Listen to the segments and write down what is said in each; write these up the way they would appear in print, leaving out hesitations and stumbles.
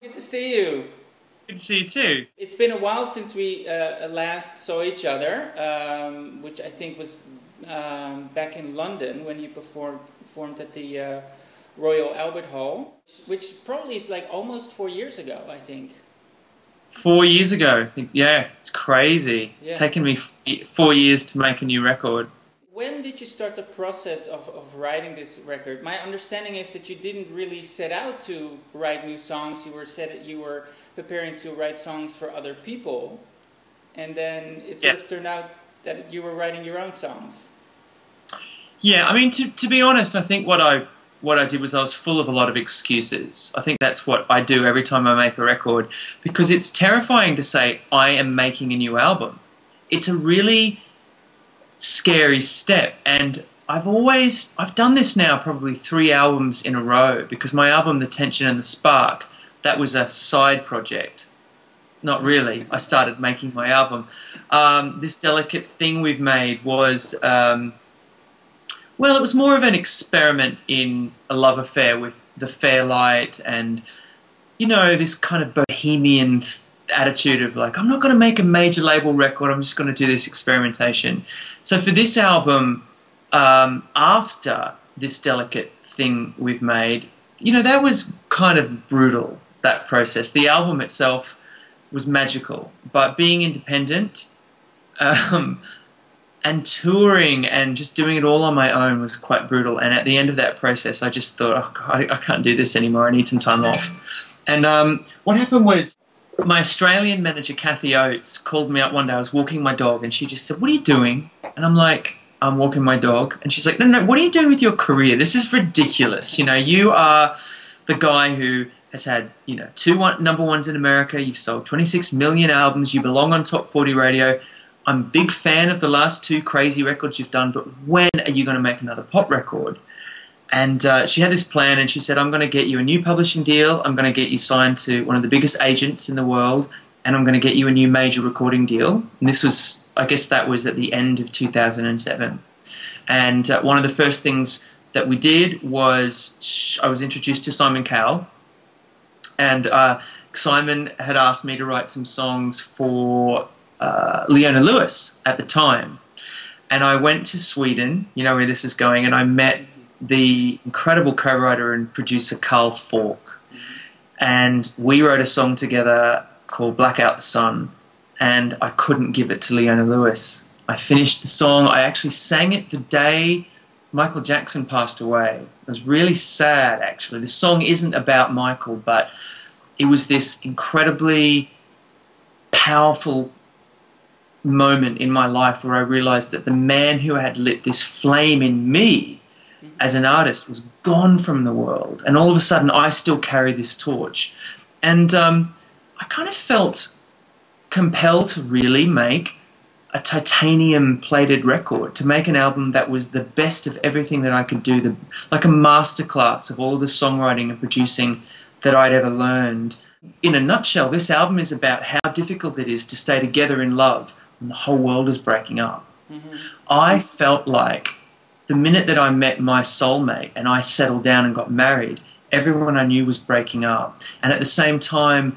Good to see you. Good to see you too. It's been a while since we last saw each other, which I think was back in London when you performed at the Royal Albert Hall, which probably is like almost 4 years ago, I think. 4 years ago, yeah, it's crazy. It's taken me 4 years to make a new record. When did you start the process of writing this record? My understanding is that you didn't really set out to write new songs. You were preparing to write songs for other people, and then it sort of turned out that you were writing your own songs. Yeah, I mean, to be honest, I think what I did was I was full of a lot of excuses. I think that's what I do every time I make a record, because it's terrifying to say I am making a new album. It's a really scary step, and I've done this now probably 3 albums in a row, because my album The Tension and the Spark, that was a side project. Not really. I started making my album. This Delicate Thing we've made was well, it was more of an experiment in a love affair with the Fairlight and, you know, this kind of bohemian attitude of like, I'm not going to make a major label record, I'm just going to do this experimentation. So for this album, after This Delicate Thing we've made, you know, that was kind of brutal, that process. The album itself was magical, but being independent and touring and just doing it all on my own was quite brutal. And at the end of that process, I just thought, oh God, I can't do this anymore, I need some time off. And what happened was, my Australian manager, Kathy Oates, called me up one day. I was walking my dog, and she just said, what are you doing? And I'm like, I'm walking my dog. And she's like, no, what are you doing with your career? This is ridiculous. You know, you are the guy who has had, you know, 2 number ones in America. You've sold 26 million albums. You belong on Top 40 radio. I'm a big fan of the last 2 crazy records you've done, but when are you going to make another pop record? And she had this plan, and she said, I'm going to get you a new publishing deal, I'm going to get you signed to one of the biggest agents in the world, and I'm going to get you a new major recording deal. And this was, I guess that was at the end of 2007. And one of the first things that we did was I was introduced to Simon Cowell, and Simon had asked me to write some songs for Leona Lewis at the time. And I went to Sweden, you know where this is going, and I met the incredible co-writer and producer Carl Falk, and we wrote a song together called Blackout the Sun, and I couldn't give it to Leona Lewis. I finished the song, I actually sang it the day Michael Jackson passed away. It was really sad, actually. The song isn't about Michael, but it was this incredibly powerful moment in my life where I realized that the man who had lit this flame in me as an artist was gone from the world, and all of a sudden I still carry this torch. And I kind of felt compelled to really make a titanium plated record, to make an album that was the best of everything that I could do, like a masterclass of all of the songwriting and producing that I'd ever learned. In a nutshell, this album is about how difficult it is to stay together in love when the whole world is breaking up. I felt like the minute that I met my soulmate and I settled down and got married, everyone I knew was breaking up. And at the same time,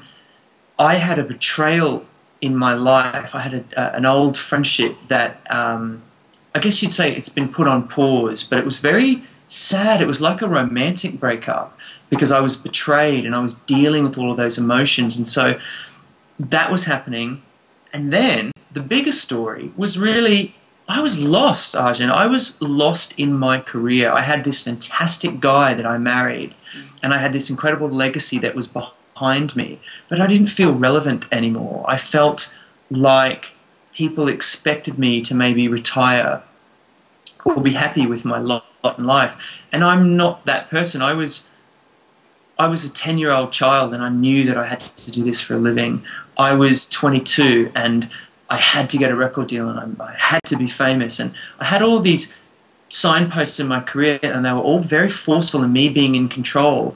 I had a betrayal in my life. I had an old friendship that I guess you'd say it's been put on pause, but it was very sad. It was like a romantic breakup, because I was betrayed and I was dealing with all of those emotions. And so that was happening. And then the bigger story was really, I was lost, Arjan. I was lost in my career. I had this fantastic guy that I married, and I had this incredible legacy that was behind me, but I didn't feel relevant anymore. I felt like people expected me to maybe retire or be happy with my lot in life, and I'm not that person. I was a 10-year-old child, and I knew that I had to do this for a living. I was 22, and I had to get a record deal, and I had to be famous, and I had all these signposts in my career, and they were all very forceful in me being in control.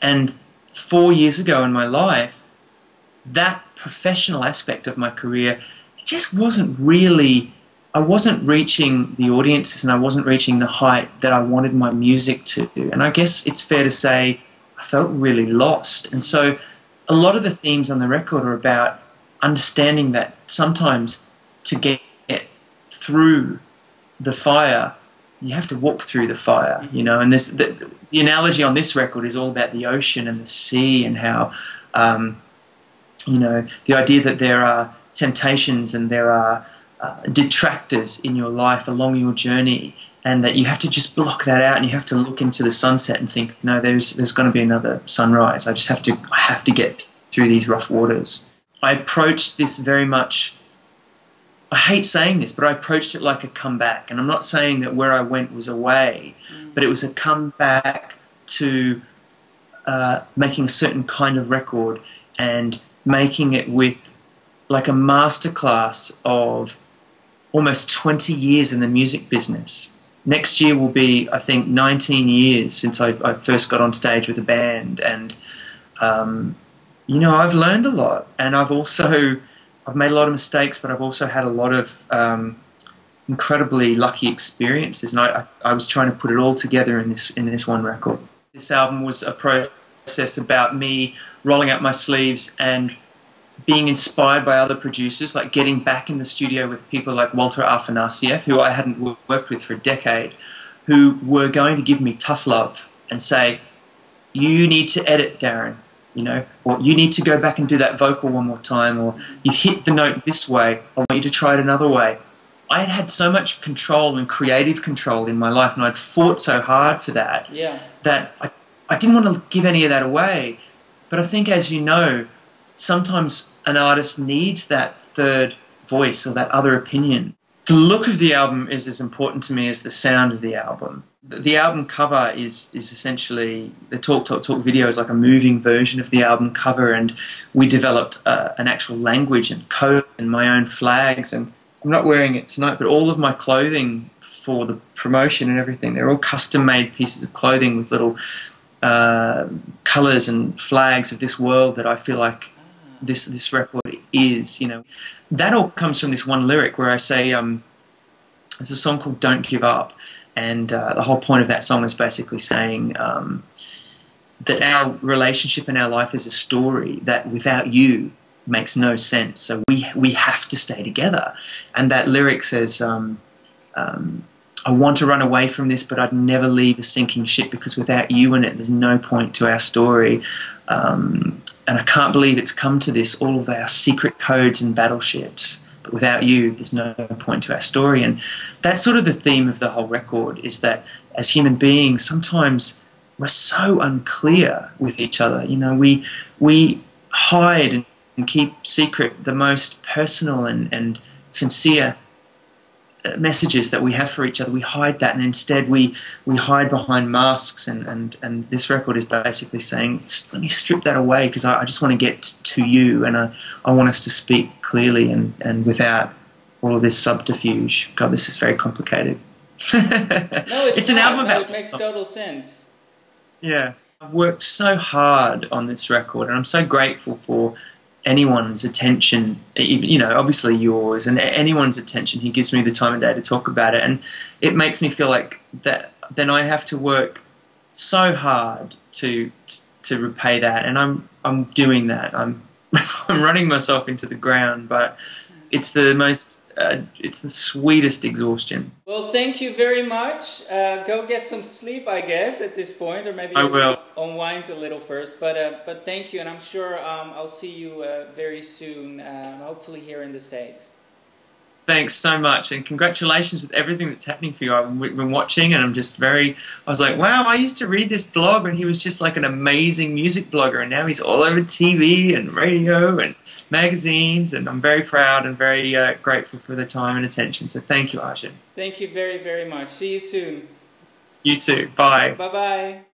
And 4 years ago in my life, that professional aspect of my career, it just wasn't really, I wasn't reaching the audiences, and I wasn't reaching the height that I wanted my music to. And I guess it's fair to say I felt really lost. And so a lot of the themes on the record are about understanding that sometimes to get through the fire, you have to walk through the fire, you know. And the analogy on this record is all about the ocean and the sea, and how, you know, the idea that there are temptations and there are detractors in your life along your journey, and that you have to just block that out, and you have to look into the sunset and think, no, there's going to be another sunrise. I have to get through these rough waters. I approached this very much, I hate saying this, but I approached it like a comeback. And I'm not saying that where I went was away, but it was a comeback to making a certain kind of record, and making it with like a masterclass of almost 20 years in the music business. Next year will be, I think, 19 years since I first got on stage with a band. And, you know, I've learned a lot, and I've made a lot of mistakes, but I've also had a lot of incredibly lucky experiences, and I was trying to put it all together in this one record. This album was a process about me rolling up my sleeves and being inspired by other producers, like getting back in the studio with people like Walter Afanasieff, who I hadn't worked with for a decade, who were going to give me tough love and say, you need to edit, Darren, you know, or you need to go back and do that vocal one more time, or you've hit the note this way, I want you to try it another way. I had had so much control and creative control in my life, and I'd fought so hard for that, that I didn't want to give any of that away. But I think, as you know, sometimes an artist needs that third voice or that other opinion. The look of the album is as important to me as the sound of the album. The album cover is essentially, the Talk Talk Talk video is like a moving version of the album cover, and we developed an actual language and code and my own flags. And I'm not wearing it tonight, but all of my clothing for the promotion and everything, they're all custom-made pieces of clothing with little colours and flags of this world that I feel like this record is, you know. That all comes from this one lyric where I say, there's a song called Don't Give Up, and the whole point of that song is basically saying that our relationship and our life is a story that without you makes no sense, so we have to stay together. And that lyric says, I want to run away from this, but I'd never leave a sinking ship, because without you in it, there's no point to our story. And I can't believe it's come to this, all of our secret codes and battleships. But without you, there's no point to our story. And that's sort of the theme of the whole record, is that as human beings, sometimes we're so unclear with each other. You know, we hide and keep secret the most personal and sincere messages that we have for each other. We hide that, and instead we hide behind masks, and this record is basically saying, let me strip that away, because I just want to get to you, and I want us to speak clearly and without all of this subterfuge. God, this is very complicated. No, it's an album about... it makes total sense. Yeah. I've worked so hard on this record, and I'm so grateful for anyone's attention, you know, obviously yours, and anyone's attention who gives me the time of day to talk about it. And it makes me feel like that then I have to work so hard to repay that, and I'm doing that. I'm running myself into the ground, but it's the most it's the sweetest exhaustion. Well, thank you very much. Go get some sleep, I guess, at this point, or maybe I will unwind a little first. But thank you, and I'm sure I'll see you very soon, hopefully here in the States. Thanks so much, and congratulations with everything that's happening for you. I've been watching, and I was like, wow, I used to read this blog when he was just like an amazing music blogger, and now he's all over TV and radio and magazines, and I'm very proud and very grateful for the time and attention. So thank you, Arjan. Thank you very, very much. See you soon. You too. Bye. Bye-bye.